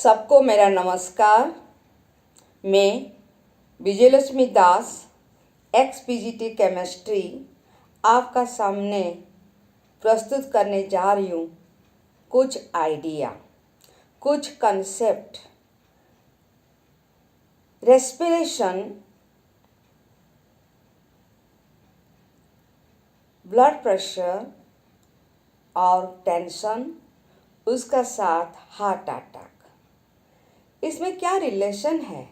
सबको मेरा नमस्कार। मैं विजयलक्ष्मी दास XPGT केमिस्ट्री आपका सामने प्रस्तुत करने जा रही हूँ। कुछ आइडिया, कुछ कंसेप्ट। रेस्पिरेशन, ब्लड प्रेशर और टेंशन, उसका साथ हार्ट अटैक, इसमें क्या रिलेशन है?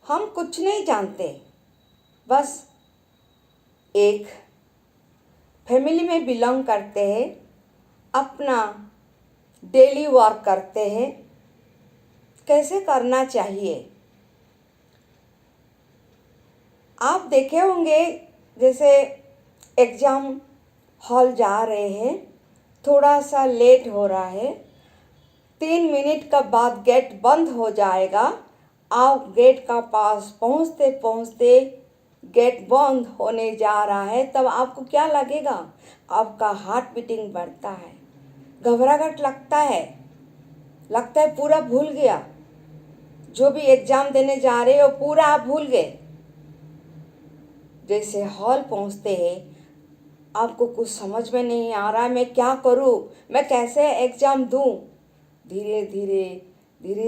हम कुछ नहीं जानते, बस एक फैमिली में बिलोंग करते हैं, अपना डेली वर्क करते हैं। कैसे करना चाहिए? आप देखे होंगे, जैसे एग्ज़ाम हॉल जा रहे हैं, थोड़ा सा लेट हो रहा है, 3 मिनट का बाद गेट बंद हो जाएगा। आप गेट का पास पहुंचते पहुंचते गेट बंद होने जा रहा है, तब आपको क्या लगेगा? आपका हार्ट बीटिंग बढ़ता है, घबराहट लगता है पूरा भूल गया। जो भी एग्ज़ाम देने जा रहे हो पूरा आप भूल गए। जैसे हॉल पहुंचते हैं, आपको कुछ समझ में नहीं आ रहा है, मैं क्या करूं, मैं कैसे एग्ज़ाम दूं। धीरे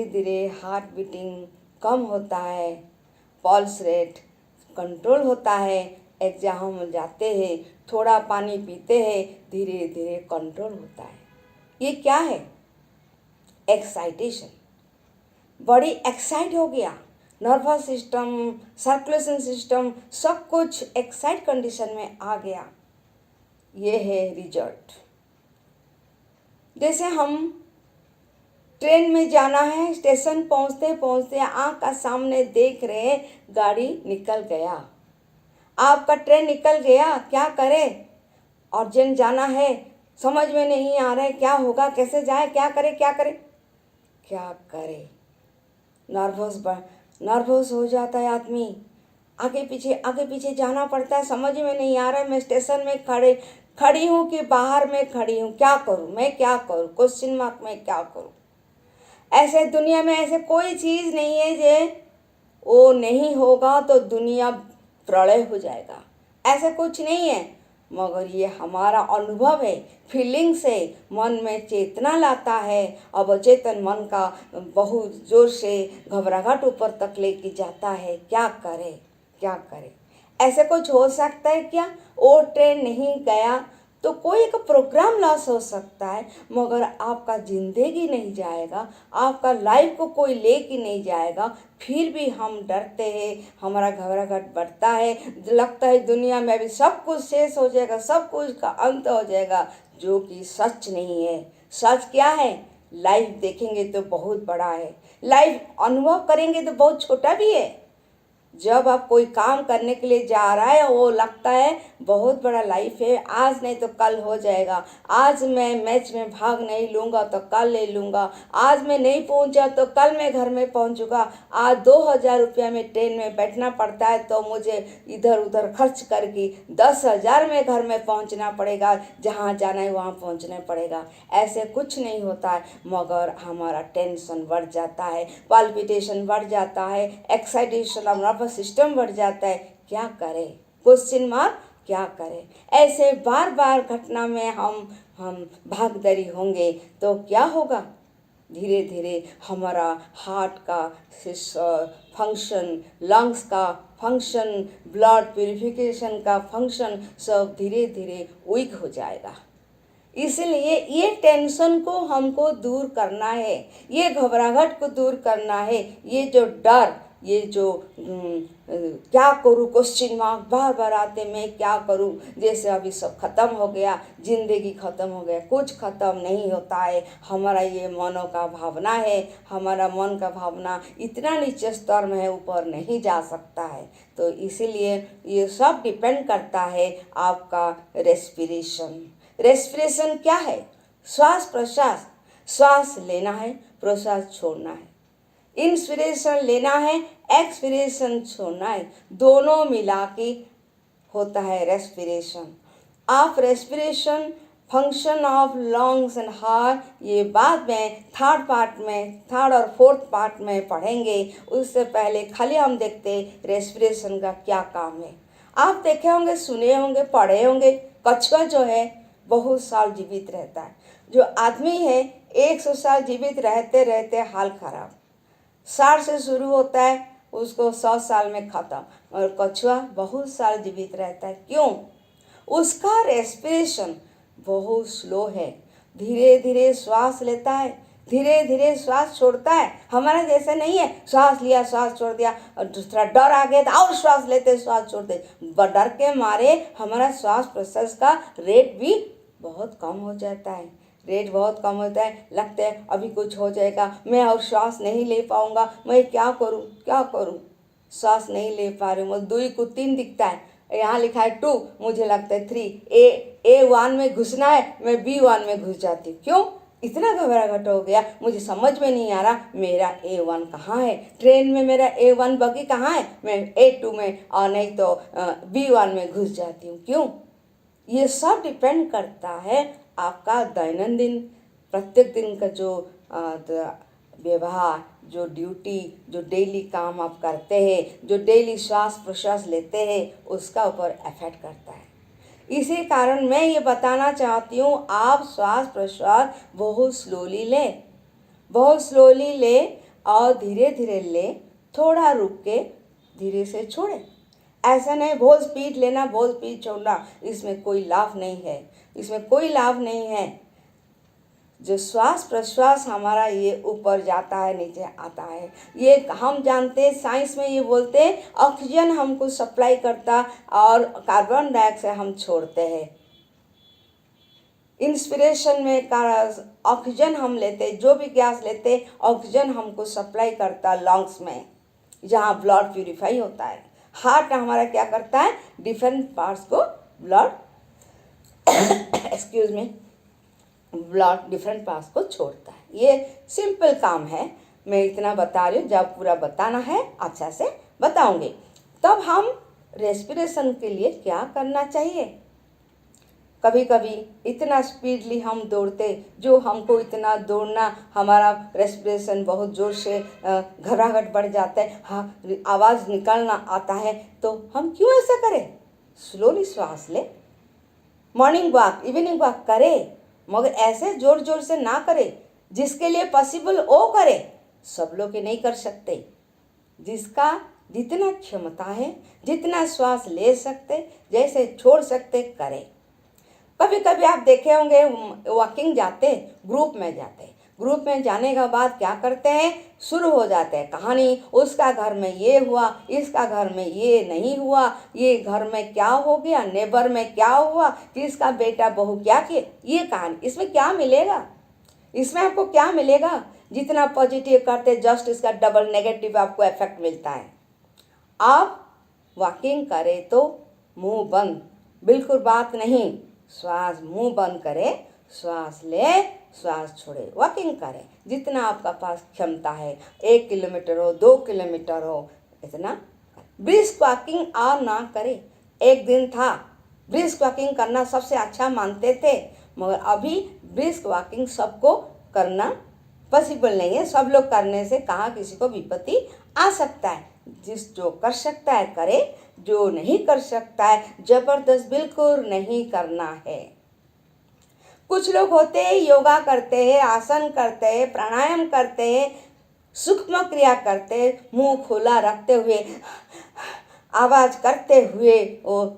धीरे हार्ट बीटिंग कम होता है, पल्स रेट कंट्रोल होता है। एग्ज़ाम जाते हैं, थोड़ा पानी पीते हैं, धीरे धीरे कंट्रोल होता है। ये क्या है? एक्साइटेशन। बॉडी एक्साइट हो गया, नर्वस सिस्टम, सर्कुलेशन सिस्टम, सब कुछ एक्साइट कंडीशन में आ गया। ये है रिजल्ट। जैसे हम ट्रेन में जाना है, स्टेशन पहुंचते पहुंचते आँख का सामने देख रहे हैं, गाड़ी निकल गया, आपका ट्रेन निकल गया, क्या करें? अर्जेंट जाना है, समझ में नहीं आ रहा है क्या होगा, कैसे जाए, क्या करें क्या करें क्या करें? नर्वस हो जाता है आदमी, आगे पीछे जाना पड़ता है, समझ में नहीं आ रहा है, मैं स्टेशन में खड़ी हूँ कि बाहर में खड़ी हूँ, क्या करूँ, मैं क्या करूँ, क्वेश्चन मार्क में क्या करूँ। ऐसे दुनिया में ऐसे कोई चीज़ नहीं है जे वो नहीं होगा तो दुनिया प्रलय हो जाएगा, ऐसे कुछ नहीं है। मगर ये हमारा अनुभव है, फीलिंग्स है, मन में चेतना लाता है। अब अचेतन मन का बहुत ज़ोर से घबराहट ऊपर तक लेके जाता है। क्या करे? ऐसे कुछ हो सकता है क्या? वो ट्रेन नहीं गया तो कोई एक प्रोग्राम लॉस हो सकता है, मगर आपका ज़िंदगी नहीं जाएगा, आपका लाइफ को कोई लेके नहीं जाएगा। फिर भी हम डरते हैं, हमारा घबराहट बढ़ता है, लगता है दुनिया में अभी सब कुछ शेष हो जाएगा, सब कुछ का अंत हो जाएगा, जो कि सच नहीं है। सच क्या है? लाइफ देखेंगे तो बहुत बड़ा है, लाइफ अनुभव करेंगे तो बहुत छोटा भी है। जब आप कोई काम करने के लिए जा रहा है, वो लगता है बहुत बड़ा लाइफ है, आज नहीं तो कल हो जाएगा, आज मैं मैच में भाग नहीं लूँगा तो कल ले लूँगा, आज मैं नहीं पहुँचा तो कल मैं घर में पहुँचूँगा, आज 2000 रुपया में ट्रेन में बैठना पड़ता है तो मुझे इधर उधर खर्च करके 10,000 में घर में पहुँचना पड़ेगा, जहाँ जाना है वहाँ पहुँचना पड़ेगा। ऐसे कुछ नहीं होता है, मगर हमारा टेंशन बढ़ जाता है, पाल्पिटेशन बढ़ जाता है, एक्साइटेशन नर्वस सिस्टम बढ़ जाता है। क्या करें? क्वेश्चन मार्क, क्या करें? ऐसे बार बार घटना में हम भागदौड़ी होंगे तो क्या होगा? धीरे धीरे हमारा हार्ट का फंक्शन, लंग्स का फंक्शन, ब्लड प्यूरिफिकेशन का फंक्शन सब धीरे धीरे वीक हो जाएगा। इसलिए ये टेंशन को हमको दूर करना है, ये घबराहट को दूर करना है, ये जो डर, ये जो क्या करूँ क्वेश्चन मार्क बार बार आते, मैं क्या करूँ, जैसे अभी सब खत्म हो गया, जिंदगी खत्म हो गया। कुछ खत्म नहीं होता है, हमारा ये मनों का भावना है, हमारा मन का भावना इतना नीचे स्तर में है, ऊपर नहीं जा सकता है। तो इसीलिए ये सब डिपेंड करता है आपका रेस्पिरेशन क्या है? श्वास प्रश्वास, श्वास लेना है, प्रश्वास छोड़ना है, इंस्पिरेशन लेना है, एक्सपिरेशन छोड़ना है, दोनों मिला के होता है रेस्पिरेशन। आप respiration function of lungs and heart ये बाद में थर्ड पार्ट में, थर्ड और फोर्थ पार्ट में पढ़ेंगे। उससे पहले खाली हम देखते रेस्पिरेशन का क्या काम है। आप देखे होंगे, सुने होंगे, पढ़े होंगे, कछुआ जो है बहुत साल जीवित रहता है। जो आदमी है 100 साल जीवित रहते रहते हाल खराब। 60 से शुरू होता है, उसको 100 साल में ख़त्म। और कछुआ बहुत साल जीवित रहता है। क्यों? उसका रेस्पिरेशन बहुत स्लो है, धीरे धीरे श्वास लेता है, धीरे धीरे श्वास छोड़ता है। हमारा जैसे नहीं है, श्वास लिया श्वास छोड़ दिया, और दूसरा डर आ गया तो और श्वास लेते श्वास छोड़ते। डर के मारे हमारा श्वास प्रश्वास का रेट भी बहुत कम हो जाता है। रेट बहुत कम होता है, लगता है अभी कुछ हो जाएगा, मैं और श्वास नहीं ले पाऊंगा, मैं क्या करूं क्या करूं, श्वास नहीं ले पा रही हूँ। 2 को 3 दिखता है, यहाँ लिखा है 2, मुझे लगता है 3। A1 में घुसना है, मैं B1 में घुस जाती हूँ। क्यों? इतना घबराहट हो गया, मुझे समझ में नहीं आ रहा मेरा A1 कहाँ है, ट्रेन में मेरा A1 बगी कहाँ है, मैं A2 में और नहीं तो B1 में घुस जाती हूँ। क्यों? ये सब डिपेंड करता है आपका दैनंदिन प्रत्येक दिन का जो व्यवहार, जो ड्यूटी, जो डेली काम आप करते हैं, जो डेली श्वास प्रश्वास लेते हैं, उसका ऊपर इफेक्ट करता है। इसी कारण मैं ये बताना चाहती हूँ, आप श्वास प्रश्वास बहुत स्लोली लें, बहुत स्लोली ले और धीरे धीरे ले, थोड़ा रुक के धीरे से छोड़े। ऐसा नहीं बहुत स्पीड लेना बहुत स्पीड छोड़ना, इसमें कोई लाभ नहीं है, इसमें कोई लाभ नहीं है। जो श्वास प्रश्वास हमारा ये ऊपर जाता है नीचे आता है, ये हम जानते हैं, साइंस में ये बोलते हैं ऑक्सीजन हमको सप्लाई करता और कार्बन डाइऑक्साइड हम छोड़ते हैं। इंस्पिरेशन में ऑक्सीजन हम लेते, जो भी गैस लेते ऑक्सीजन हमको सप्लाई करता लंग्स में, जहाँ ब्लड प्यूरिफाई होता है। हार्ट हमारा क्या करता है, डिफरेंट पार्ट्स को blood excuse me blood different parts को छोड़ता है। ये सिंपल काम है, मैं इतना बता रही हूँ, जब पूरा बताना है अच्छा से बताऊंगी। तब हम रेस्पिरेशन के लिए क्या करना चाहिए। कभी कभी इतना स्पीडली हम दौड़ते, जो हमको इतना दौड़ना, हमारा रेस्पिरेशन बहुत ज़ोर से घबराहट बढ़ जाता है, हाँ आवाज़ निकलना आता है, तो हम क्यों ऐसा करें। स्लोली श्वास ले, मॉर्निंग वॉक इवनिंग वॉक करे, मगर ऐसे जोर जोर से ना करे। जिसके लिए पॉसिबल वो करे, सब लोग ये नहीं कर सकते। जिसका जितना क्षमता है, जितना श्वास ले सकते, जैसे छोड़ सकते करे। कभी कभी आप देखे होंगे वॉकिंग जाते, ग्रुप में जाते, ग्रुप में जाने के बाद क्या करते हैं, शुरू हो जाते हैं कहानी, उसका घर में ये हुआ, इसका घर में ये नहीं हुआ, ये घर में क्या हो गया, नेबर में क्या हुआ, किसका बेटा बहू क्या किए, ये कहानी। इसमें क्या मिलेगा, इसमें आपको क्या मिलेगा। जितना पॉजिटिव करते जस्ट इसका डबल नेगेटिव आपको इफेक्ट मिलता है। आप वॉकिंग करें तो मुंह बंद, बिल्कुल बात नहीं, श्वास मुंह बंद करे, श्वास ले श्वास छोड़े, वॉकिंग करें जितना आपका पास क्षमता है, 1 किलोमीटर हो 2 किलोमीटर हो, इतना। ब्रिस्क वॉकिंग और ना करें। एक दिन था ब्रिस्क वॉकिंग करना सबसे अच्छा मानते थे, मगर अभी ब्रिस्क वॉकिंग सबको करना पॉसिबल नहीं है। सब लोग करने से कहाँ किसी को विपत्ति आ सकता है। जिस जो कर सकता है करे, जो नहीं कर सकता है जबरदस्त बिल्कुल नहीं करना है। कुछ लोग होते हैं योगा करते हैं, आसन करते हैं, प्राणायाम करते हैं, सूक्ष्म क्रिया करते हैं, मुंह खुला रखते हुए आवाज करते हुए वो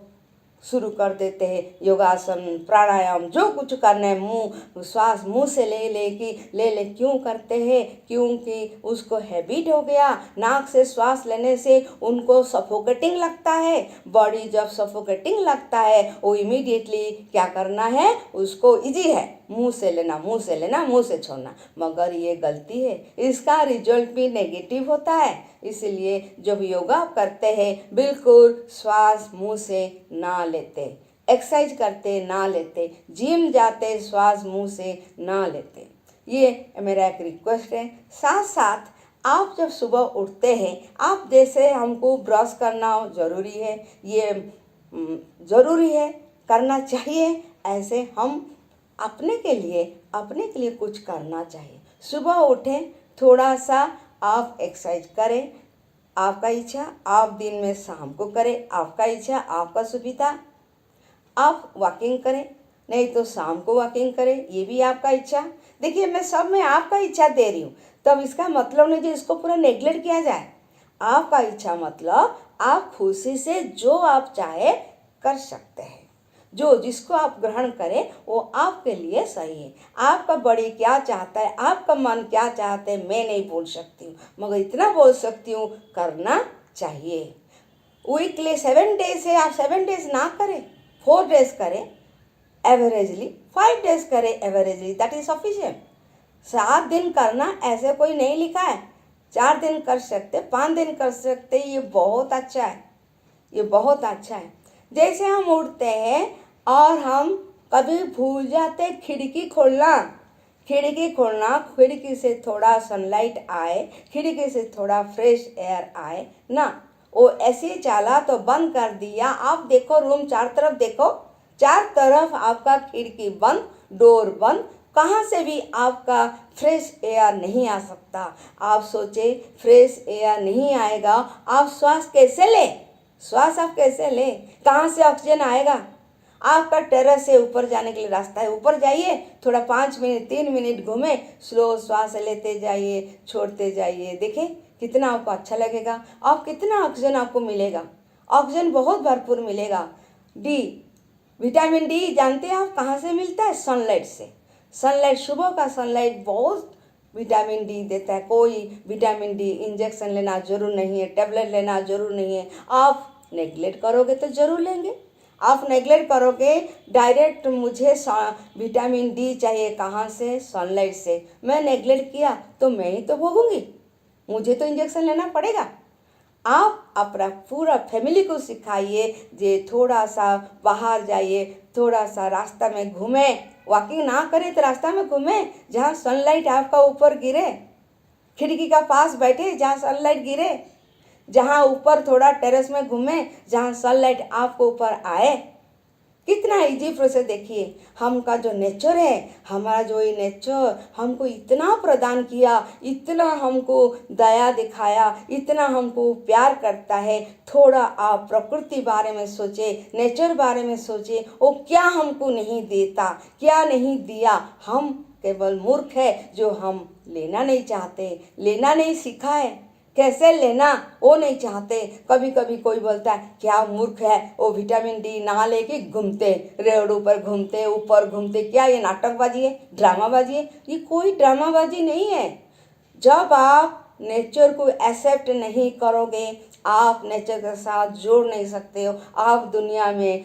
शुरू कर देते हैं योगासन प्राणायाम जो कुछ करना है। मुंह श्वास मुंह से ले क्यों करते हैं, क्योंकि उसको हैबिट हो गया। नाक से श्वास लेने से उनको सफोकेटिंग लगता है। बॉडी जब सफोकेटिंग लगता है वो इमीडिएटली क्या करना है, उसको इजी है मुंह से लेना, मुंह से लेना, मुंह से छोड़ना, मगर ये गलती है। इसका रिजल्ट भी नेगेटिव होता है। इसलिए जब योगा करते हैं बिल्कुल श्वास मुंह से ना लेते, एक्सरसाइज करते ना लेते, जिम जाते श्वास मुंह से ना लेते। ये मेरा एक रिक्वेस्ट है। साथ साथ आप जब सुबह उठते हैं, आप जैसे हमको ब्रश करना ज़रूरी है, ये ज़रूरी है, करना चाहिए। ऐसे हम अपने के लिए कुछ करना चाहिए। सुबह उठें, थोड़ा सा आप एक्सरसाइज करें, आपका इच्छा। आप दिन में शाम को करें, आपका इच्छा, आपका सुविधा। आप वॉकिंग करें, नहीं तो शाम को वॉकिंग करें, ये भी आपका इच्छा। देखिए, मैं सब में आपका इच्छा दे रही हूँ, तब इसका मतलब नहीं कि इसको पूरा नेग्लेक्ट किया जाए। आपका इच्छा मतलब आप खुशी से जो आप चाहे कर सकते हैं। जो जिसको आप ग्रहण करें वो आपके लिए सही है। आपका बॉडी क्या चाहता है, आपका मन क्या चाहता है, मैं नहीं बोल सकती हूँ, मगर इतना बोल सकती हूँ करना चाहिए। वीकली 7 डेज है, आप 7 डेज ना करें, 4 डेज करें एवरेजली, 5 डेज करें एवरेजली, दैट इज सफिशिएंट। 7 दिन करना ऐसे कोई नहीं लिखा है। 4 दिन कर सकते, 5 दिन कर सकते, ये बहुत अच्छा है, ये बहुत अच्छा है। जैसे हम उठते हैं और हम कभी भूल जाते खिड़की खोलना, खिड़की से थोड़ा सनलाइट आए, खिड़की से थोड़ा फ्रेश एयर आए ना, वो ऐसे चला तो बंद कर दिया। आप देखो रूम चार तरफ देखो, चार तरफ आपका खिड़की बंद, डोर बंद, कहाँ से भी आपका फ्रेश एयर नहीं आ सकता। आप सोचे फ्रेश एयर नहीं आएगा, आप श्वास कैसे लें? श्वास आप कैसे लें? कहाँ से ऑक्सीजन आएगा? आपका टेरेस से ऊपर जाने के लिए रास्ता है, ऊपर जाइए, थोड़ा 5 मिनट 3 मिनट घूमें, स्लो श्वास लेते जाइए, छोड़ते जाइए, देखें कितना आपको अच्छा लगेगा। आप कितना ऑक्सीजन आपको मिलेगा, ऑक्सीजन बहुत भरपूर मिलेगा। डी, विटामिन डी जानते हैं आप कहाँ से मिलता है? सनलाइट से। सनलाइट, सुबह का सनलाइट बहुत विटामिन डी देता है। कोई विटामिन डी इंजेक्शन लेना जरूर नहीं है, टेबलेट लेना जरूर नहीं है। आप नेग्लेक्ट करोगे तो जरूर लेंगे, आप नेग्लेक्ट करोगे डायरेक्ट मुझे विटामिन डी चाहिए, कहाँ से? सनलाइट से। मैं नेग्लेक्ट किया तो मैं ही तो भोगूंगी, मुझे तो इंजेक्शन लेना पड़ेगा। आप अपना पूरा फैमिली को सिखाइए जे थोड़ा सा बाहर जाइए, थोड़ा सा रास्ता में घूमें, वॉकिंग ना करें तो रास्ता में घूमें जहाँ सनलाइट आपका ऊपर गिरे, खिड़की का पास बैठे जहाँ सनलाइट गिरे, जहाँ ऊपर थोड़ा टेरेस में घूमें जहाँ सनलाइट आपको ऊपर आए। कितना इजी प्रोसेस देखिए। हम का जो नेचर है, हमारा जो ये नेचर हमको इतना प्रदान किया, इतना हमको दया दिखाया, इतना हमको प्यार करता है। थोड़ा आप प्रकृति बारे में सोचे, नेचर बारे में सोचे, वो क्या हमको नहीं देता, क्या नहीं दिया। हम केवल मूर्ख है जो हम लेना नहीं चाहते, लेना नहीं सीखा है, कैसे लेना वो नहीं चाहते। कभी कभी कोई बोलता है क्या मूर्ख है, वो विटामिन डी ना लेके घूमते, रेवड़ों पर घूमते, ऊपर घूमते, क्या ये नाटकबाजी है, ड्रामाबाजी है? ये कोई ड्रामाबाजी नहीं है। जब आप नेचर को एक्सेप्ट नहीं करोगे, आप नेचर के साथ जोड़ नहीं सकते हो, आप दुनिया में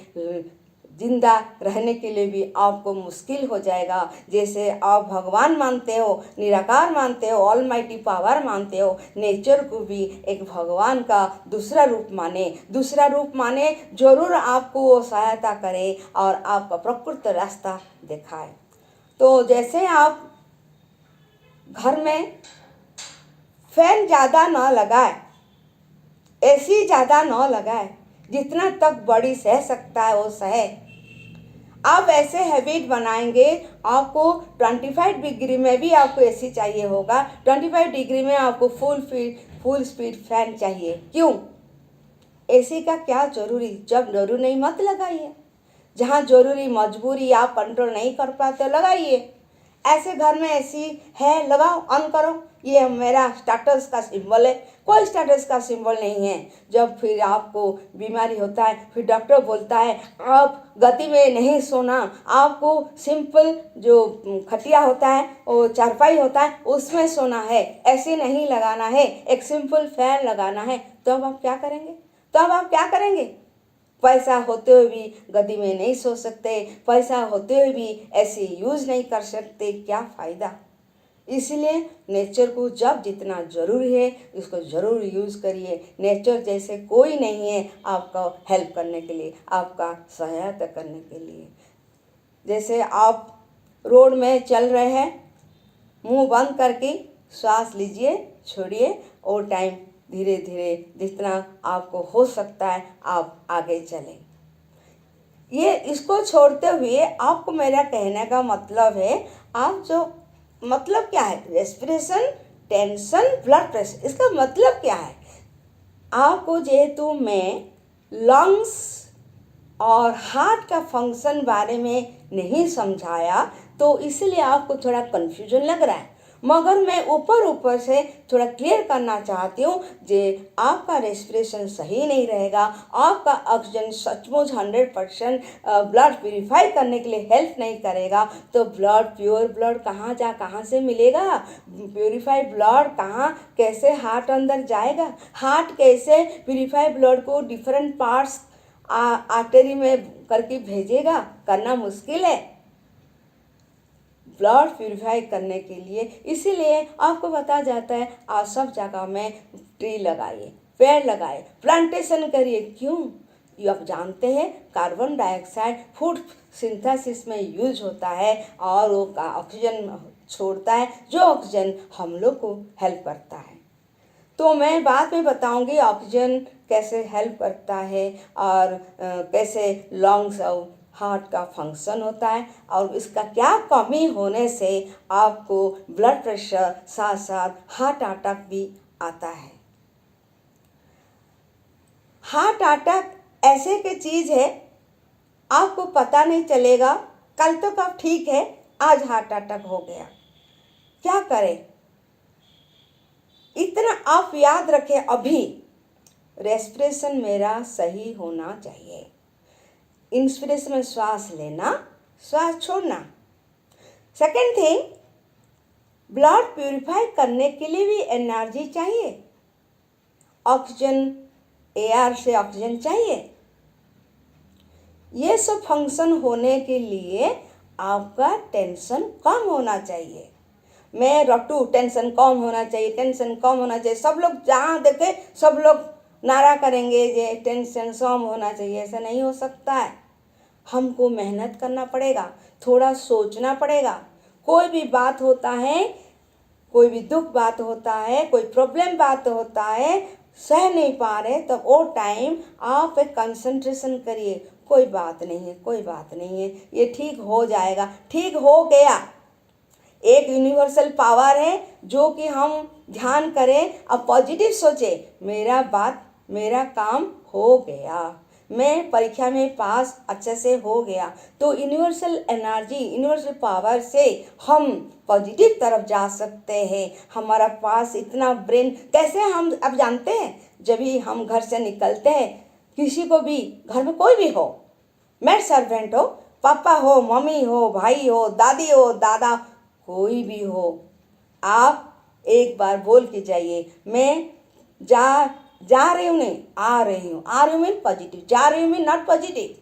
जिंदा रहने के लिए भी आपको मुश्किल हो जाएगा। जैसे आप भगवान मानते हो, निराकार मानते हो, ऑलमाइटी पावर मानते हो, नेचर को भी एक भगवान का दूसरा रूप माने, दूसरा रूप माने, जरूर आपको वो सहायता करे और आपका प्रकृत रास्ता दिखाए। तो जैसे आप घर में फैन ज़्यादा न लगाए, एसी ज़्यादा न लगाए, जितना तक बॉडी सह सकता है वो सहे। आप ऐसे हैबिट बनाएंगे, आपको 25 डिग्री में भी आपको एसी चाहिए होगा, 25 डिग्री में आपको फुल स्पीड फैन चाहिए। क्यों? एसी का क्या जरूरी? जब जरूरी नहीं मत लगाइए, जहाँ जरूरी मजबूरी आप कंट्रोल नहीं कर पाते लगाइए। ऐसे घर में एसी है, लगाओ, ऑन करो। ये मेरा स्टेटस का सिंबल है, कोई स्टेटस का सिंबल नहीं है। जब फिर आपको बीमारी होता है, फिर डॉक्टर बोलता है आप गति में नहीं सोना, आपको सिंपल जो खटिया होता है, वो चारपाई होता है, उसमें सोना है, एसी नहीं लगाना है, एक सिंपल फैन लगाना है। तो अब आप क्या करेंगे? पैसा होते हुए भी गद्दी में नहीं सो सकते, पैसा होते हुए भी ऐसे यूज़ नहीं कर सकते, क्या फ़ायदा? इसलिए नेचर को जब जितना ज़रूरी है उसको ज़रूर यूज़ करिए। नेचर जैसे कोई नहीं है आपका हेल्प करने के लिए, आपका सहायता करने के लिए। जैसे आप रोड में चल रहे हैं, मुंह बंद करके श्वास लीजिए, छोड़िए, और टाइम धीरे धीरे जितना आपको हो सकता है आप आगे चलें। ये इसको छोड़ते हुए आपको मेरा कहने का मतलब है, आप जो मतलब क्या है, रेस्पिरेशन, टेंशन, ब्लड प्रेशर, इसका मतलब क्या है? आपको जेहेतु मैं लंग्स और हार्ट का फंक्शन बारे में नहीं समझाया तो इसलिए आपको थोड़ा कन्फ्यूजन लग रहा है, मगर मैं ऊपर ऊपर से थोड़ा क्लियर करना चाहती हूँ जे आपका रेस्पिरेशन सही नहीं रहेगा, आपका ऑक्सीजन सचमुच 100% ब्लड प्यूरिफाई करने के लिए हेल्प नहीं करेगा, तो ब्लड, प्योर ब्लड कहाँ से मिलेगा? प्यूरिफाइड ब्लड कहाँ, कैसे हार्ट अंदर जाएगा? हार्ट कैसे प्यूरिफाइड ब्लड को डिफरेंट पार्ट्स आर्टरी में करके भेजेगा? करना मुश्किल है ब्लड प्यूरिफाई करने के लिए। इसीलिए आपको बताया जाता है आप सब जगह में ट्री लगाइए, पेड़ लगाइए, प्लांटेशन करिए। क्यों? ये आप जानते हैं कार्बन डाइऑक्साइड फूड सिंथेसिस में यूज होता है और वो ऑक्सीजन छोड़ता है, जो ऑक्सीजन हम लोग को हेल्प करता है। तो मैं बाद में बताऊंगी ऑक्सीजन कैसे हेल्प करता है और कैसे लंग्स और हार्ट का फंक्शन होता है और इसका क्या कमी होने से आपको ब्लड प्रेशर साथ साथ हार्ट अटैक भी आता है। हार्ट अटैक ऐसे की चीज़ है आपको पता नहीं चलेगा, कल तक आप ठीक है, आज हार्ट अटैक हो गया, क्या करें? इतना आप याद रखें, अभी रेस्पिरेशन मेरा सही होना चाहिए। इंस्पिरेशन में श्वास लेना, श्वास छोड़ना। सेकेंड थिंग, ब्लड प्यूरिफाई करने के लिए भी एनर्जी चाहिए, ऑक्सीजन, एयर से ऑक्सीजन चाहिए। ये सब फंक्शन होने के लिए आपका टेंशन कम होना चाहिए। मैं रटू टेंशन कम होना चाहिए, टेंशन कम होना चाहिए, सब लोग जहाँ देखे सब लोग नारा करेंगे ये टेंशन कम होना चाहिए। ऐसा नहीं हो सकता है, हमको मेहनत करना पड़ेगा, थोड़ा सोचना पड़ेगा। कोई भी बात होता है, कोई भी दुख बात होता है, कोई प्रॉब्लम बात होता है, सह नहीं पा रहे तो वो टाइम आप एक कंसंट्रेशन करिए, कोई बात नहीं है, कोई बात नहीं है, ये ठीक हो जाएगा, ठीक हो गया। एक यूनिवर्सल पावर है जो कि हम ध्यान करें और पॉजिटिव सोचें, मेरा काम हो गया, मैं परीक्षा में पास अच्छे से हो गया। तो यूनिवर्सल एनर्जी, यूनिवर्सल पावर से हम पॉजिटिव तरफ जा सकते हैं। हमारा पास इतना ब्रेन कैसे, हम अब जानते हैं जब भी हम घर से निकलते हैं, किसी को भी घर में कोई भी हो, मैड सर्वेंट हो, पापा हो, मम्मी हो, भाई हो, दादी हो, दादा, कोई भी हो, आप एक बार बोल के जाइए, मैं जा रही हूँ, नहीं आ रही हूँ। आ रही हूँ मीन पॉजिटिव, जा रही हूँ मीन नॉट पॉजिटिव।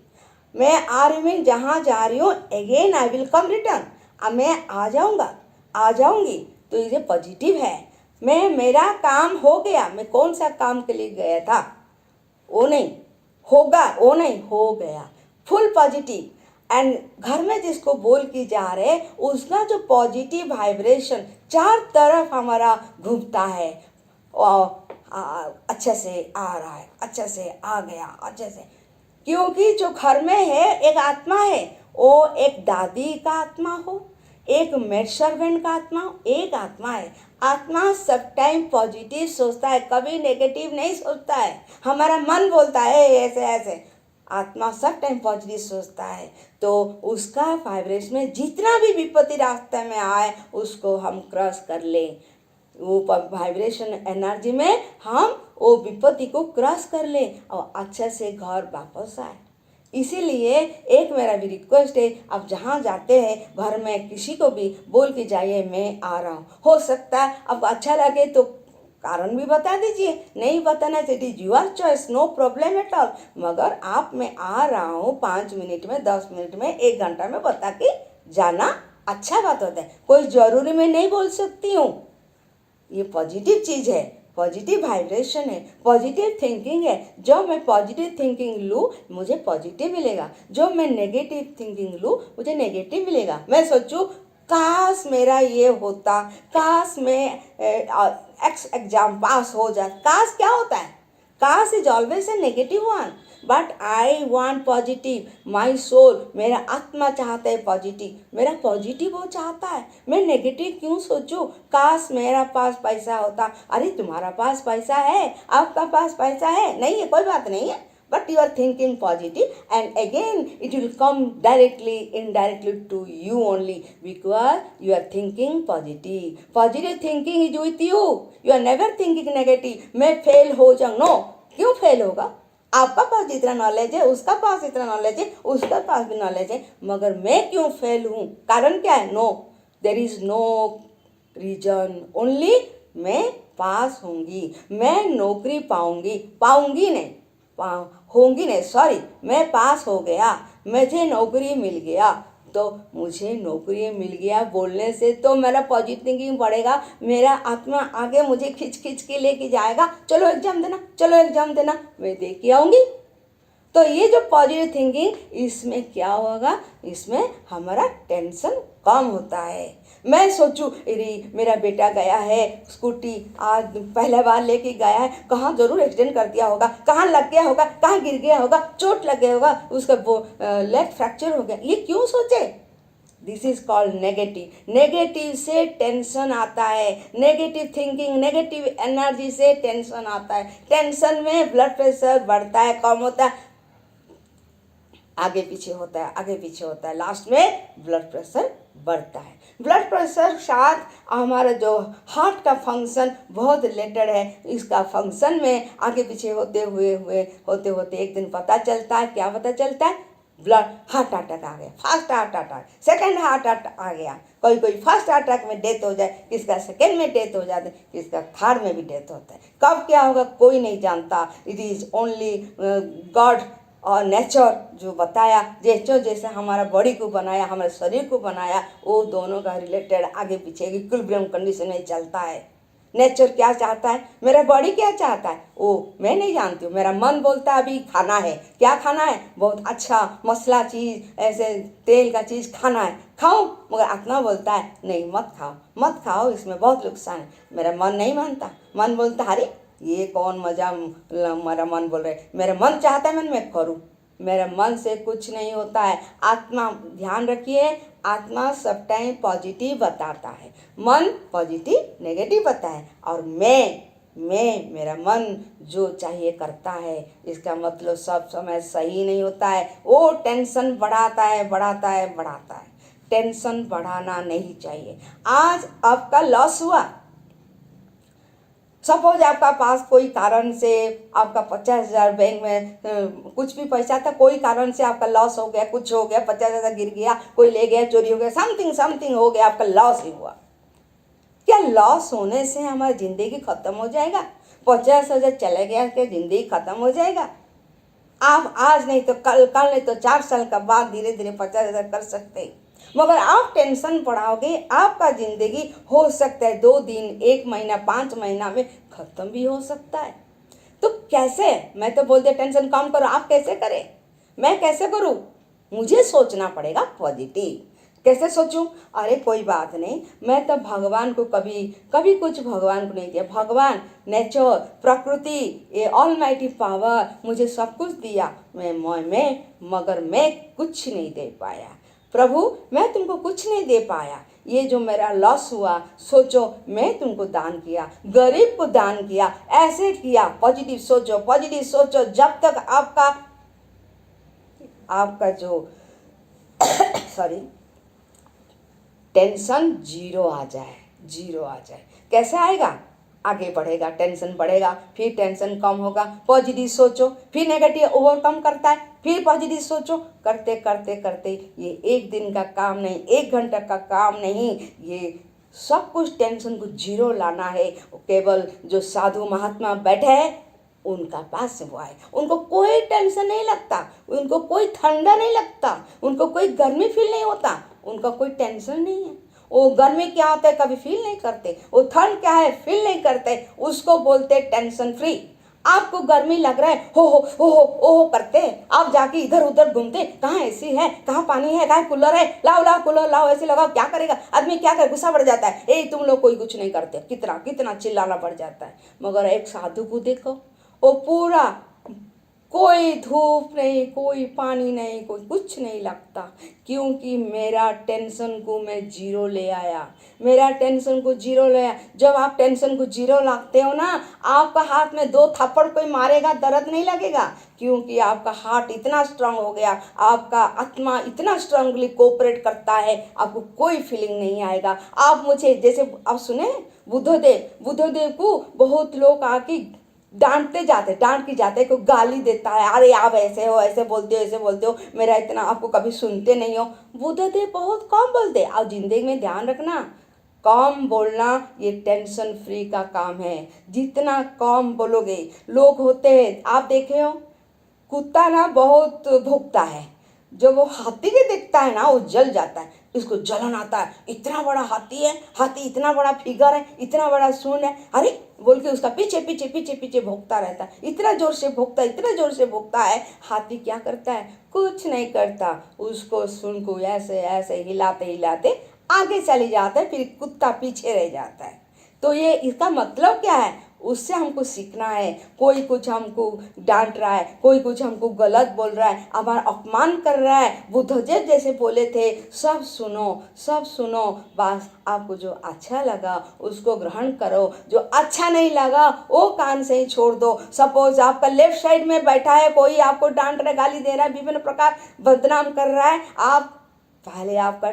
मैं आ रही हूँ मीन जहाँ जा रही हूँ again I will come return, अब मैं आ जाऊँगा, आ जाऊँगी, तो ये पॉजिटिव है। मेरा काम हो गया, मैं कौन सा काम के लिए गया था, वो नहीं होगा, वो नहीं हो गया, फुल पॉजिटिव। एंड घर में जिसको बोल के जा रहे उसका जो पॉजिटिव वाइब्रेशन चार तरफ हमारा घूमता है, अच्छे से आ रहा है, अच्छे से आ गया, अच्छे से। क्योंकि जो घर में है एक आत्मा है, वो एक दादी का आत्मा हो, एक मेड सर्वेंट का आत्मा हो, एक आत्मा है। आत्मा सब टाइम पॉजिटिव सोचता है, कभी नेगेटिव नहीं सोचता है। हमारा मन बोलता है ऐसे ऐसे, आत्मा सब टाइम पॉजिटिव सोचता है। तो उसका वाइब्रेशन में जितना भी विपत्ति रास्ते में आए उसको हम क्रॉस कर लें, वो वाइब्रेशन एनर्जी में हम वो विपत्ति को क्रॉस कर लें और अच्छे से घर वापस आए। इसीलिए एक मेरा भी रिक्वेस्ट है, आप जहाँ जाते हैं घर में किसी को भी बोल के जाइए मैं आ रहा हूँ। हो सकता है आपको अच्छा लगे तो कारण भी बता दीजिए, नहीं बताना it is your choice, no problem at all. मगर आप मैं आ रहा हूँ 5 मिनट में, 10 मिनट में, 1 घंटा में बता के जाना अच्छा बात होता है। कोई ज़रूरी मैं नहीं बोल सकती हूँ, ये पॉजिटिव चीज़ है, पॉजिटिव वाइब्रेशन है, पॉजिटिव थिंकिंग है। जब मैं पॉजिटिव थिंकिंग लूँ मुझे पॉजिटिव मिलेगा, जब मैं नेगेटिव थिंकिंग लूँ मुझे नेगेटिव मिलेगा। मैं सोचूँ काश मेरा ये होता, काश मैं एग्जाम पास हो जाए, काश क्या होता है, cash is always a negative one. But I want positive. My soul, मेरा आत्मा चाहता है पॉजिटिव, मेरा पॉजिटिव वो चाहता है। मैं नेगेटिव क्यों सोचूं? काश मेरा पास पैसा होता। अरे तुम्हारा पास पैसा है, आपका पास पैसा है, नहीं है, कोई बात नहीं है, but you are thinking positive, and again it will come directly indirectly to you only, because you are thinking positive. Positive thinking is with you. You are never thinking negative. मैं फेल हो जाऊँ, no, क्यों fail होगा? आपका पास जितना knowledge है, उसका पास इतना नॉलेज है, उसका पास भी नॉलेज है, मगर मैं क्यों फेल हूँ? कारण क्या है? No, there is no reason, only मैं पास होंगी, मैं नौकरी पाऊंगी, पाऊंगी नहीं, होंगी नहीं, सॉरी, मैं पास हो गया, मुझे नौकरी मिल गया। तो मुझे नौकरी मिल गया बोलने से तो मेरा पॉजिटिव थिंकिंग बढ़ेगा, मेरा आत्मा आगे मुझे खिंच खिंच के लेके जाएगा, चलो एग्जाम देना, चलो एग्जाम देना, मैं दे के आऊँगी। तो ये जो पॉजिटिव थिंकिंग, इसमें क्या होगा? इसमें हमारा टेंशन कम होता है। मैं सोचूं, अरे मेरा बेटा गया है स्कूटी, आज पहला बार लेके गया है, कहाँ जरूर एक्सीडेंट कर दिया होगा, कहाँ लग गया होगा, कहाँ गिर गया होगा, चोट लग गया होगा, उसका वो लेग फ्रैक्चर हो गया, ये क्यों सोचे? This is called negative. Negative से टेंशन आता है, नेगेटिव थिंकिंग, नेगेटिव एनर्जी से टेंशन आता है। टेंशन में ब्लड प्रेशर बढ़ता है, कम होता है, आगे पीछे होता है, आगे पीछे होता है, लास्ट में ब्लड प्रेशर बढ़ता है। ब्लड प्रेशर साथ हमारा जो हार्ट का फंक्शन बहुत रिलेटेड है, इसका फंक्शन में आगे पीछे होते होते एक दिन पता चलता है, क्या पता चलता है? ब्लड हार्ट अटैक आ गया, first heart attack, second heart attack आ गया, कोई फर्स्ट अटैक में डेथ हो जाए, किसका सेकंड में डेथ हो जाता है, किसका थर्ड में भी डेथ होता है। कब क्या होगा कोई नहीं जानता, इट इज ओनली गॉड और नेचर जो बताया, जैसे हमारा बॉडी को बनाया, हमारे शरीर को बनाया, वो दोनों का रिलेटेड आगे पीछे इक्विलिब्रियम कंडीशन में चलता है। नेचर क्या चाहता है, मेरा बॉडी क्या चाहता है, वो मैं नहीं जानती हूँ। मेरा मन बोलता है अभी खाना है, क्या खाना है? बहुत अच्छा मसला चीज़, ऐसे तेल का चीज़ खाना है, खाऊं, मगर आत्मा बोलता है नहीं, मत खाओ, मत खाओ, इसमें बहुत नुकसान है। मेरा मन नहीं मानता, मन बोलता अरे ये कौन मजा, मेरा मन बोल रहे, मेरा मन चाहता है मैं करूं, मेरे मन से कुछ नहीं होता है। आत्मा, ध्यान रखिए, आत्मा सब टाइम पॉजिटिव बताता है, मन पॉजिटिव नेगेटिव बताता है, और मेरा मन जो चाहिए करता है, इसका मतलब सब समय सही नहीं होता है, वो टेंशन बढ़ाता है, बढ़ाता है, बढ़ाता है। टेंशन बढ़ाना नहीं चाहिए। आज आपका लॉस हुआ, सपोज आपका पास कोई कारण से आपका 50,000 बैंक में कुछ भी पैसा था, कोई कारण से आपका लॉस हो गया, कुछ हो गया, 50,000 गिर गया, कोई ले गया, चोरी हो गया, समथिंग हो गया, आपका लॉस ही हुआ। क्या लॉस होने से हमारी जिंदगी खत्म हो जाएगा? 50,000 चले गया क्या जिंदगी खत्म हो जाएगा? आप आज नहीं तो कल नहीं तो 4 साल का बाद धीरे धीरे 50,000 कर सकते, मगर आप टेंशन बढ़ाओगे, आपका जिंदगी हो सकता है 2 दिन, 1 महीना, 5 महीना में खत्म भी हो सकता है। तो कैसे? मैं तो बोलते टेंशन कम करो, आप कैसे करें? मैं कैसे करूं? मुझे सोचना पड़ेगा पॉजिटिव। कैसे सोचूं? अरे कोई बात नहीं, मैं तो भगवान को कभी कुछ भगवान को नहीं दिया, भगवान, नेचर, प्रकृति, ये ऑलमाइटी पावर मुझे सब कुछ दिया, मगर मैं कुछ नहीं दे पाया। प्रभु मैं तुमको कुछ नहीं दे पाया, ये जो मेरा लॉस हुआ, सोचो मैं तुमको दान किया, गरीब को दान किया, ऐसे किया। पॉजिटिव सोचो, पॉजिटिव सोचो, जब तक आपका जो सॉरी टेंशन जीरो आ जाए। कैसे आएगा? आगे बढ़ेगा, टेंशन बढ़ेगा, फिर टेंशन कम होगा, पॉजिटिव सोचो, फिर नेगेटिव ओवरकम करता है, फिर पॉजिटिव सोचो, करते करते करते, ये 1 दिन का काम नहीं, 1 घंटा का काम नहीं, ये सब कुछ टेंशन को जीरो लाना है। केवल जो साधु महात्मा बैठे हैं उनका पास से वो आए, उनको कोई टेंशन नहीं लगता, उनको कोई ठंडा नहीं लगता, उनको कोई गर्मी फील नहीं होता, उनका कोई टेंशन नहीं है। वो गर्मी क्या होता है कभी फील नहीं करते, वो ठंड क्या है फील नहीं करते, उसको बोलते टेंशन फ्री। आपको गर्मी लग रहा है, हो करते, आप जाके इधर उधर घूमते, कहाँ एसी है, कहाँ पानी है, कहाँ कूलर है, लाओ कूलर लाओ, ऐसे लगाओ, क्या करेगा आदमी, क्या करे, गुस्सा बढ़ जाता है, ए तुम लोग कोई कुछ नहीं करते, कितना चिल्लाना पड़ जाता है। मगर एक साधु को देखो, वो पूरा कोई धूप नहीं, कोई पानी नहीं, कोई कुछ नहीं लगता, क्योंकि मेरा टेंशन को मैं जीरो ले आया, मेरा टेंशन को जीरो ले आया। जब आप टेंशन को जीरो लाते हो ना, आपका हाथ में 2 थप्पड़ कोई मारेगा दर्द नहीं लगेगा, क्योंकि आपका हार्ट इतना स्ट्रांग हो गया, आपका आत्मा इतना स्ट्रांगली कोऑपरेट करता है, आपको कोई फीलिंग नहीं आएगा। आप मुझे जैसे आप सुने बुद्धदेव को बहुत लोग आके डांट के जाते, कोई गाली देता है, अरे आप ऐसे हो, ऐसे बोलते हो, मेरा इतना आपको कभी सुनते नहीं हो। बुद्धदेव बहुत कम बोलते। और जिंदगी में ध्यान रखना, कम बोलना ये टेंशन फ्री का काम है। जितना कम बोलोगे, लोग होते हैं आप देखे हो, कुत्ता ना बहुत भौंकता है, जब वो हाथी के देखता है ना वो जल जाता है, इसको जलन आता है, इतना बड़ा हाथी है, हाथी इतना बड़ा फिगर है, इतना बड़ा सूंड है, अरे बोल के उसका पीछे पीछे पीछे पीछे भौंकता रहता है, इतना जोर से भौंकता है। हाथी क्या करता है? कुछ नहीं करता, उसको सूंड को ऐसे ऐसे हिलाते हिलाते आगे चले जाता है, फिर कुत्ता पीछे रह जाता है। तो ये इसका मतलब क्या है? उससे हमको सीखना है। कोई कुछ हमको डांट रहा है, कोई कुछ हमको गलत बोल रहा है, हमारा अपमान कर रहा है, बुद्धदेव जैसे बोले थे, सब सुनो, बस आपको जो अच्छा लगा उसको ग्रहण करो, जो अच्छा नहीं लगा वो कान से ही छोड़ दो। सपोज आपका लेफ्ट साइड में बैठा है, कोई आपको डांट रहा है, गाली दे रहा है, विभिन्न प्रकार बदनाम कर रहा है, आप पहले आपका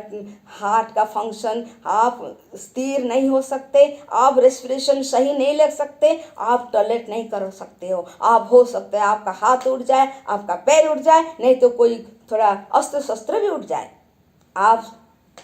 हार्ट का फंक्शन, आप स्थिर नहीं हो सकते, आप रेस्पिरेशन सही नहीं ले सकते, आप टॉयलेट नहीं कर सकते हो, आप हो सकता है आपका हाथ उठ जाए, आपका पैर उठ जाए, नहीं तो कोई थोड़ा अस्त्र शस्त्र भी उठ जाए। आप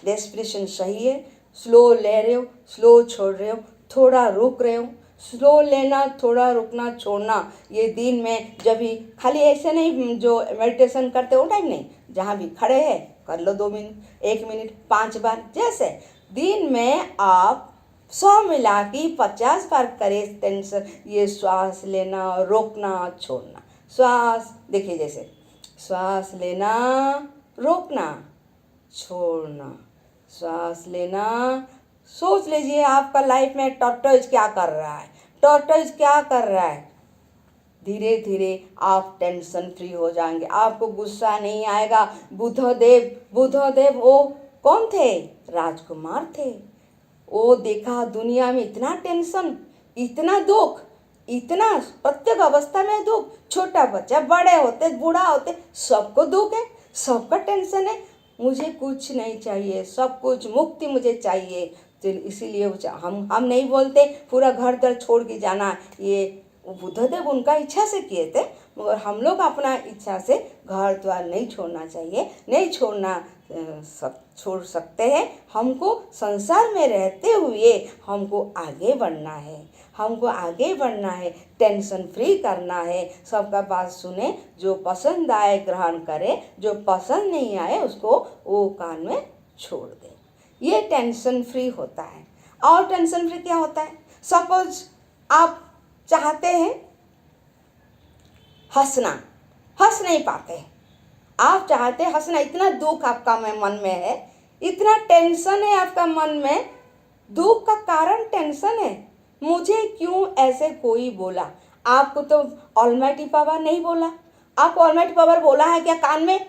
रेस्पिरेशन सही है, स्लो ले रहे हो, स्लो छोड़ रहे हो, थोड़ा रुक रहे हो, स्लो लेना, थोड़ा रुकना, छोड़ना। ये दिन में जब भी खाली ऐसे नहीं जो मेडिटेशन करते हो टाइम नहीं, जहाँ भी खड़े हैं कर लो 2 मिनट, 1 मिनट, 5 बार, जैसे दिन में आप 100 मिला के 50 बार करें टेंशन। ये श्वास लेना, रोकना, छोड़ना, श्वास देखिए, जैसे श्वास लेना, रोकना, छोड़ना, श्वास लेना। सोच लीजिए आपका लाइफ में टॉर्टोइज क्या कर रहा है, धीरे धीरे आप टेंशन फ्री हो जाएंगे, आपको गुस्सा नहीं आएगा। बुद्धदेव वो कौन थे? राजकुमार थे। वो देखा दुनिया में इतना टेंशन, इतना दुख, इतना प्रत्येक अवस्था में दुख, छोटा बच्चा, बड़े होते, बूढ़ा होते, सबको दुख है, सबका टेंशन है। मुझे कुछ नहीं चाहिए, सब कुछ मुक्ति मुझे चाहिए। तो इसीलिए हम नहीं बोलते पूरा घर दर छोड़ के जाना, ये बुद्धदेव उनका इच्छा से किए थे, मगर हम लोग अपना इच्छा से घर द्वार नहीं छोड़ना चाहिए, नहीं सब छोड़ सकते हैं। हमको संसार में रहते हुए हमको आगे बढ़ना है, टेंशन फ्री करना है, सबका बात सुने, जो पसंद आए ग्रहण करे, जो पसंद नहीं आए उसको वो कान में छोड़ दे। ये टेंशन फ्री होता है। और टेंशन फ्री क्या होता है? सपोज आप चाहते हैं हंस नहीं पाते, आप चाहते हैं हंसना, इतना दुख आपका मन में है, इतना टेंशन है आपका मन में, दुख का कारण टेंशन है। मुझे क्यों ऐसे कोई बोला? आपको तो ऑलमाइटी पावर नहीं बोला, आपको ऑलमाइटी पावर बोला है क्या कान में?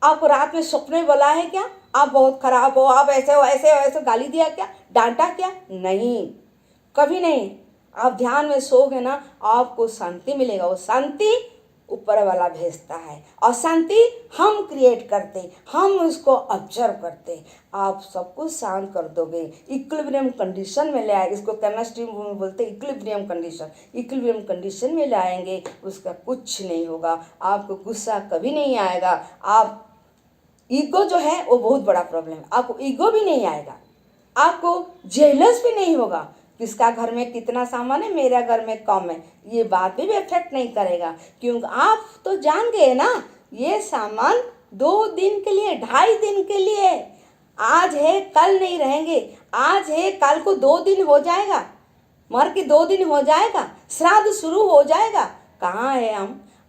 आपको रात में सपने में बोला है क्या आप बहुत खराब हो, आप ऐसे हो, ऐसे गाली दिया क्या, डांटा क्या? नहीं, कभी नहीं। आप ध्यान में सोओगे ना, आपको शांति मिलेगा। वो शांति ऊपर वाला भेजता है, और शांति हम क्रिएट करते, हम उसको ऑब्जर्व करते। आप सब कुछ शांत कर दोगे, इक्विलिब्रियम कंडीशन में ले आए, इसको केमिस्ट्री में बोलते हैं इक्विलिब्रियम कंडीशन में लाएंगे, उसका कुछ नहीं होगा, आपको गुस्सा कभी नहीं आएगा। आप ईगो जो है वो बहुत बड़ा प्रॉब्लम है, आपको ईगो भी नहीं आएगा, आपको जेलस भी नहीं होगा, किसका घर में कितना सामान है, मेरा घर में कम है, ये बात भी इफेक्ट नहीं करेगा, क्योंकि आप तो जान गए ना ये सामान 2 दिन के लिए, 2.5 दिन के लिए, आज है कल नहीं रहेंगे, आज है कल को 2 दिन हो जाएगा, मर के 2 दिन हो जाएगा, श्राद्ध शुरू हो जाएगा। कहाँ है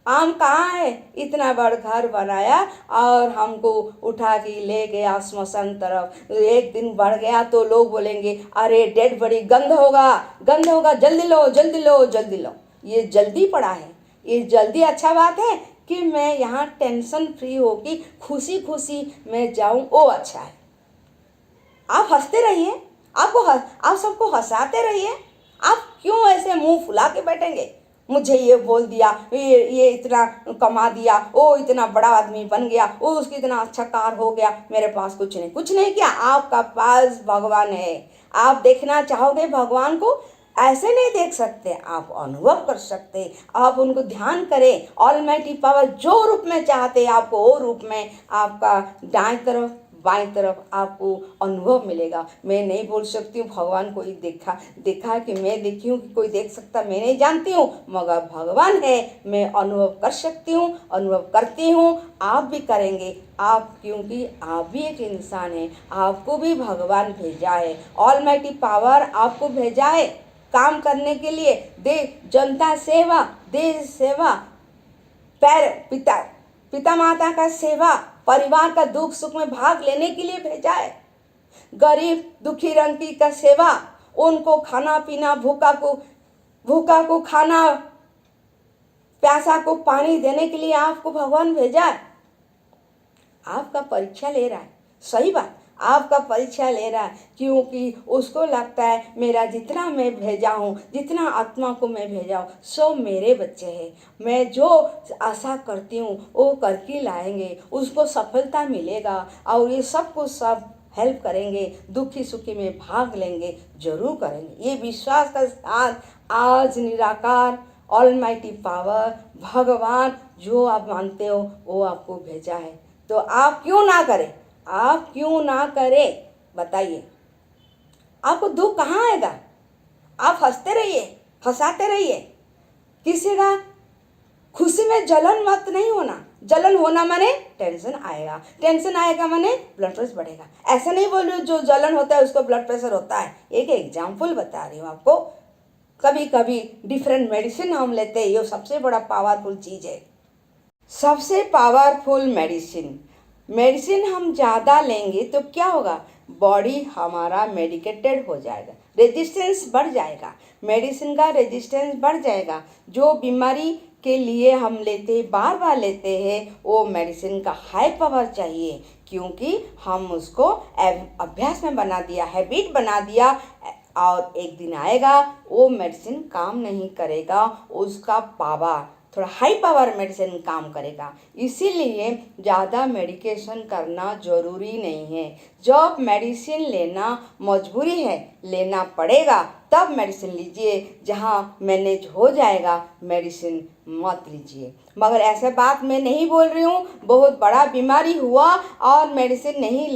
हम कहाँ है? इतना बड़ घर बनाया और हमको उठा के ले गया श्मशान तरफ। 1 दिन बढ़ गया तो लोग बोलेंगे अरे डेड बड़ी गंध होगा, जल्दी लो। ये जल्दी पड़ा है, ये जल्दी अच्छा बात है कि मैं यहाँ टेंशन फ्री होगी खुशी खुशी मैं जाऊँ, वो अच्छा है। आप हंसते रहिए, आप सबको हंसाते रहिए। आप क्यों ऐसे मुंह फुला के बैठेंगे? मुझे ये बोल दिया, ये इतना कमा दिया, वो इतना बड़ा आदमी बन गया, वो उसकी इतना अच्छा कार हो गया, मेरे पास कुछ नहीं किया। आपका पास भगवान है। आप देखना चाहोगे भगवान को, ऐसे नहीं देख सकते, आप अनुभव कर सकते। आप उनको ध्यान करें, ऑलमाइटी पावर जो रूप में चाहते आपको वो रूप में आपका दाएं तरफ बाएं तरफ आपको अनुभव मिलेगा। मैं नहीं बोल सकती हूँ भगवान कोई देखा कि मैं देखी हूँ कि कोई देख सकता, मैं नहीं जानती हूँ, मगर भगवान है, मैं अनुभव कर सकती हूँ, अनुभव करती हूँ। आप भी करेंगे, आप, क्योंकि आप भी एक इंसान हैं, आपको भी भगवान भेजा है, ऑलमाइटी पावर आपको भेजा है काम करने के लिए। जनता सेवा, देश सेवा, पिता माता का सेवा, परिवार का दुख सुख में भाग लेने के लिए भेजा है। गरीब दुखी रंकी का सेवा, उनको खाना पीना, भूखा को खाना, प्यासा को पानी देने के लिए आपको भगवान भेजा है। आपका परीक्षा ले रहा है, सही बात, आपका परीक्षा ले रहा है, क्योंकि उसको लगता है मेरा जितना मैं भेजा हूँ, जितना आत्मा को मैं भेजा हूँ, सो मेरे बच्चे हैं, मैं जो आशा करती हूँ वो करके लाएंगे, उसको सफलता मिलेगा और ये सब कुछ सब हेल्प करेंगे, दुखी सुखी में भाग लेंगे, जरूर करेंगे। ये विश्वास का साथ आज निराकार ऑलमाइटी पावर भगवान जो आप मानते हो वो आपको भेजा है, तो आप क्यों ना करें? आप क्यों ना करें? बताइए, आपको दुख कहाँ आएगा? आप हंसते रहिए, हंसाते रहिए। किसी का खुशी में जलन मत नहीं होना। जलन होना माने टेंशन आएगा, टेंशन आएगा माने ब्लड प्रेशर बढ़ेगा। ऐसा नहीं बोल रही हूँ जो जलन होता है उसको ब्लड प्रेशर होता है, एक एग्जाम्पल बता रही हूँ आपको। कभी कभी डिफरेंट मेडिसिन हम लेते हैं, ये सबसे बड़ा पावरफुल चीज़ है, सबसे पावरफुल मेडिसिन हम ज़्यादा लेंगे तो क्या होगा? बॉडी हमारा मेडिकेटेड हो जाएगा, रेजिस्टेंस बढ़ जाएगा, मेडिसिन का रेजिस्टेंस बढ़ जाएगा। जो बीमारी के लिए हम लेते बार बार लेते हैं वो मेडिसिन का हाई पावर चाहिए, क्योंकि हम उसको अभ्यास में बना दिया, हैबिट बना दिया, और एक दिन आएगा वो मेडिसिन काम नहीं करेगा, उसका पावर थोड़ा हाई पावर मेडिसिन काम करेगा। इसीलिए ज़्यादा मेडिकेशन करना ज़रूरी नहीं है। जब मेडिसिन लेना मजबूरी है, लेना पड़ेगा, तब मेडिसिन लीजिए, जहाँ मैनेज हो जाएगा मेडिसिन मत लीजिए। मगर ऐसा बात मैं नहीं बोल रही हूँ बहुत बड़ा बीमारी हुआ और मेडिसिन नहीं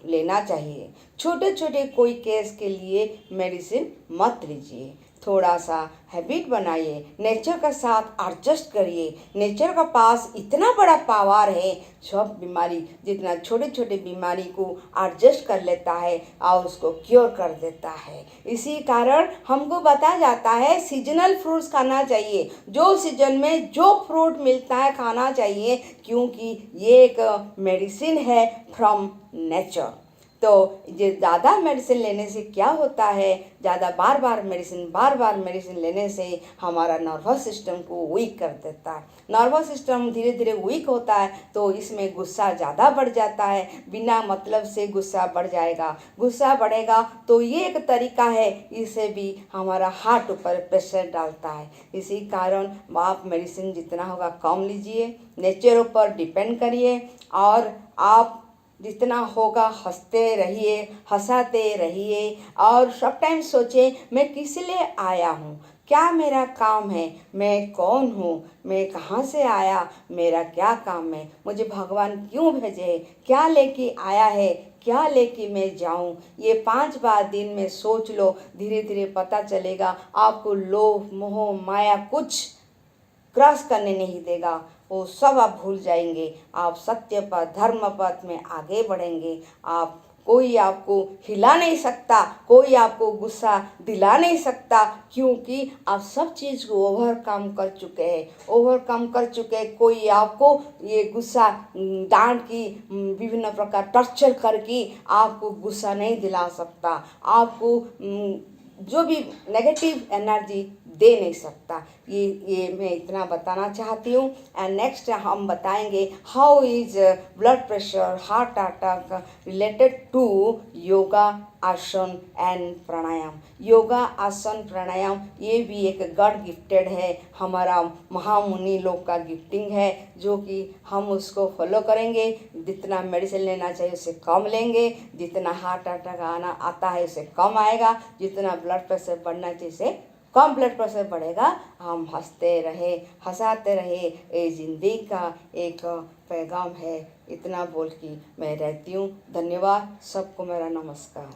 लेना चाहिए। छोटे छोटे कोई केस के लिए मेडिसिन मत लीजिए, थोड़ा सा हैबिट बनाइए, नेचर के साथ एडजस्ट करिए। नेचर का पास इतना बड़ा पावर है, सब बीमारी, जितना छोटे छोटे बीमारी को एडजस्ट कर लेता है और उसको क्योर कर देता है। इसी कारण हमको बताया जाता है सीजनल फ्रूट्स खाना चाहिए, जो सीजन में जो फ्रूट मिलता है खाना चाहिए, क्योंकि ये एक मेडिसिन है फ्रॉम नेचर। तो ये ज़्यादा मेडिसिन लेने से क्या होता है? ज़्यादा बार बार मेडिसिन लेने से हमारा नर्वस सिस्टम को वीक कर देता है। नर्वस सिस्टम धीरे धीरे वीक होता है तो इसमें गुस्सा ज़्यादा बढ़ जाता है, बिना मतलब से गुस्सा बढ़ जाएगा, गुस्सा बढ़ेगा तो ये एक तरीका है, इससे भी हमारा हार्ट ऊपर प्रेशर डालता है। इसी कारण आप मेडिसिन जितना होगा कम लीजिए, नेचर ऊपर डिपेंड करिए, और आप जितना होगा हंसते रहिए, हंसाते रहिए, और सब टाइम सोचें मैं किस लिए आया हूँ, क्या मेरा काम है, मैं कौन हूँ, मैं कहाँ से आया, मेरा क्या काम है, मुझे भगवान क्यों भेजे, क्या लेके आया है, क्या लेके मैं जाऊँ। ये 5 बार दिन में सोच लो, धीरे धीरे पता चलेगा आपको लोभ मोह माया कुछ क्रॉस करने नहीं देगा, वो सब आप भूल जाएंगे। आप सत्य पर धर्म पथ में आगे बढ़ेंगे। आप कोई आपको हिला नहीं सकता, कोई आपको गुस्सा दिला नहीं सकता, क्योंकि आप सब चीज़ को ओवरकम कर चुके हैं। कोई आपको ये गुस्सा डांट की विभिन्न प्रकार टॉर्चर करके आपको गुस्सा नहीं दिला सकता, आपको जो भी नेगेटिव एनर्जी दे नहीं सकता। ये मैं इतना बताना चाहती हूँ। एंड नेक्स्ट हम बताएंगे how is blood pressure, heart attack related to yoga, asana and प्राणायाम। योगा, आसन, प्राणायाम ये भी एक गॉड गिफ्टेड है, हमारा महामुनि लोग का गिफ्टिंग है, जो कि हम उसको फॉलो करेंगे। जितना मेडिसिन लेना चाहिए उससे कम लेंगे, जितना हार्ट अटैक आना आता है उससे कम आएगा, जितना ब्लड प्रेशर बढ़ना चाहिए उससे कम ब्लड प्रेशर बढ़ेगा। हम हंसते रहे, हंसाते रहे, ये जिंदगी का एक पैगाम है। इतना बोल के मैं रहती हूँ। धन्यवाद, सबको मेरा नमस्कार।